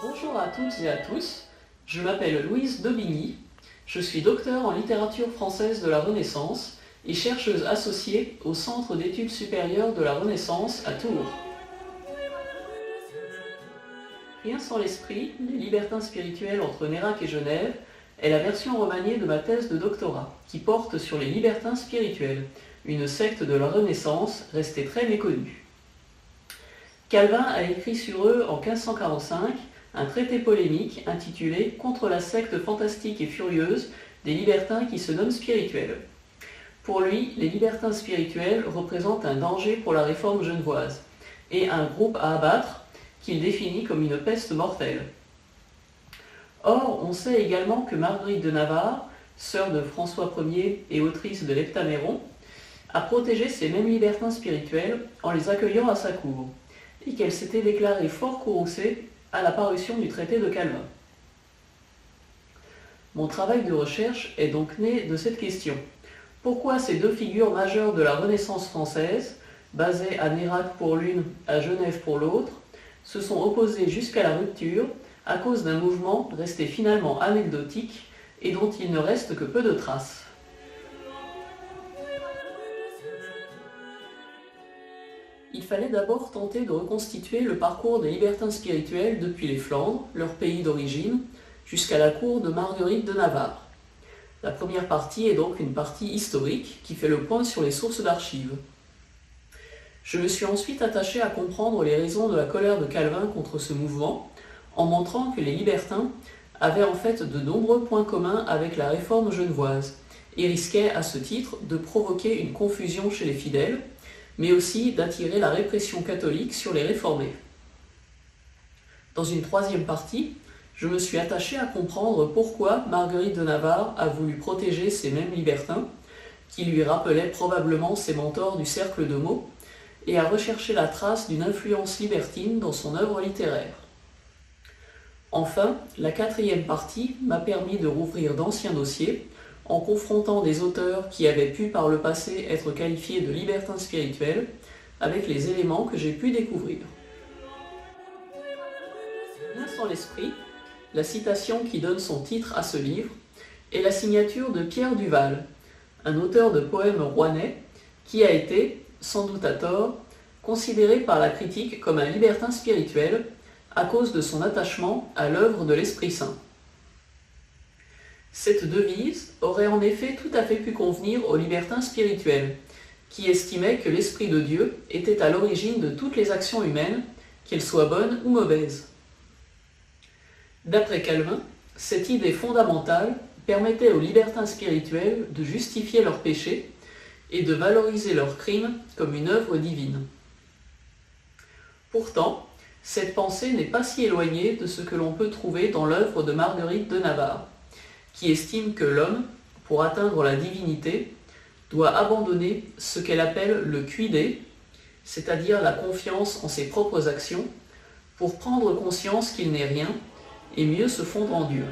Bonjour à toutes et à tous, je m'appelle Louise Daubigny, je suis docteur en littérature française de la Renaissance et chercheuse associée au Centre d'études supérieures de la Renaissance à Tours. Rien sans l'esprit, les libertins spirituels entre Nérac et Genève est la version remaniée de ma thèse de doctorat, qui porte sur les libertins spirituels, une secte de la Renaissance restée très méconnue. Calvin a écrit sur eux en 1545 un traité polémique intitulé « Contre la secte fantastique et furieuse des libertins qui se nomment spirituels ». Pour lui, les libertins spirituels représentent un danger pour la réforme genevoise et un groupe à abattre qu'il définit comme une peste mortelle. Or, on sait également que Marguerite de Navarre, sœur de François Ier et autrice de l'Heptaméron, a protégé ces mêmes libertins spirituels en les accueillant à sa cour, et qu'elle s'était déclarée fort courroucée à la parution du traité de Calvin. Mon travail de recherche est donc né de cette question. Pourquoi ces deux figures majeures de la Renaissance française, basées à Nérac pour l'une, à Genève pour l'autre, se sont opposées jusqu'à la rupture à cause d'un mouvement resté finalement anecdotique et dont il ne reste que peu de traces. Il fallait d'abord tenter de reconstituer le parcours des libertins spirituels depuis les Flandres, leur pays d'origine, jusqu'à la cour de Marguerite de Navarre. La première partie est donc une partie historique qui fait le point sur les sources d'archives. Je me suis ensuite attaché à comprendre les raisons de la colère de Calvin contre ce mouvement, en montrant que les libertins avaient en fait de nombreux points communs avec la réforme genevoise, et risquaient à ce titre de provoquer une confusion chez les fidèles, mais aussi d'attirer la répression catholique sur les réformés. Dans une troisième partie, je me suis attaché à comprendre pourquoi Marguerite de Navarre a voulu protéger ces mêmes libertins, qui lui rappelaient probablement ses mentors du cercle de Meaux, et à rechercher la trace d'une influence libertine dans son œuvre littéraire. Enfin, la quatrième partie m'a permis de rouvrir d'anciens dossiers, en confrontant des auteurs qui avaient pu par le passé être qualifiés de libertins spirituels avec les éléments que j'ai pu découvrir. Rien sans l'esprit, la citation qui donne son titre à ce livre est la signature de Pierre Duval, un auteur de poèmes rouennais qui a été, sans doute à tort, considéré par la critique comme un libertin spirituel à cause de son attachement à l'œuvre de l'Esprit Saint. Cette devise aurait en effet tout à fait pu convenir aux libertins spirituels, qui estimaient que l'Esprit de Dieu était à l'origine de toutes les actions humaines, qu'elles soient bonnes ou mauvaises. D'après Calvin, cette idée fondamentale permettait aux libertins spirituels de justifier leurs péchés et de valoriser leurs crimes comme une œuvre divine. Pourtant, cette pensée n'est pas si éloignée de ce que l'on peut trouver dans l'œuvre de Marguerite de Navarre, qui estime que l'homme, pour atteindre la divinité, doit abandonner ce qu'elle appelle le cuidé, c'est-à-dire la confiance en ses propres actions, pour prendre conscience qu'il n'est rien et mieux se fondre en Dieu.